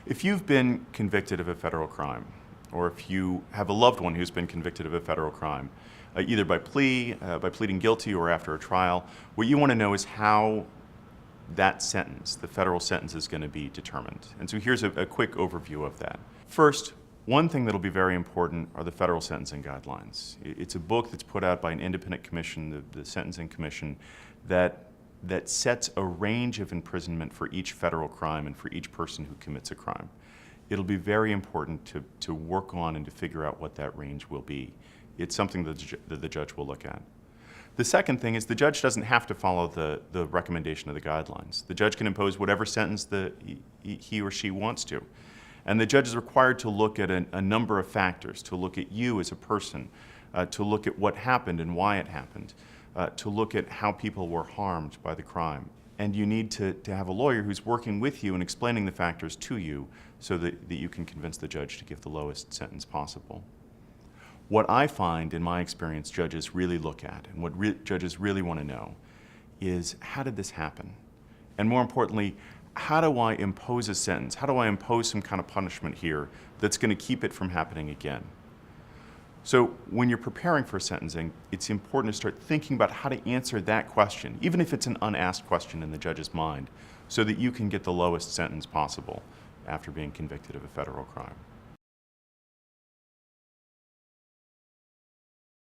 If you've been convicted of a federal crime, or if you have a loved one who's been convicted of a federal crime, either by pleading guilty or after a trial, what you want to know is how that sentence, the federal sentence, is going to be determined. And so here's a quick overview of that. First, one thing that'll be very important are the federal sentencing guidelines. It's a book that's put out by an independent commission, the Sentencing Commission, that sets a range of imprisonment for each federal crime and for each person who commits a crime. It'll be very important to work on and to figure out what that range will be. It's something that the judge will look at. The second thing is the judge doesn't have to follow the recommendation of the guidelines. The judge can impose whatever sentence he or she wants to. And the judge is required to look at a number of factors, to look at you as a person, to look at what happened and why it happened, to look at how people were harmed by the crime. And you need to have a lawyer who's working with you and explaining the factors to you so that you can convince the judge to give the lowest sentence possible. What I find in my experience judges really look at, and what judges really want to know, is how did this happen? And more importantly, how do I impose a sentence? How do I impose some kind of punishment here that's going to keep it from happening again? So when you're preparing for sentencing, it's important to start thinking about how to answer that question, even if it's an unasked question in the judge's mind, so that you can get the lowest sentence possible after being convicted of a federal crime.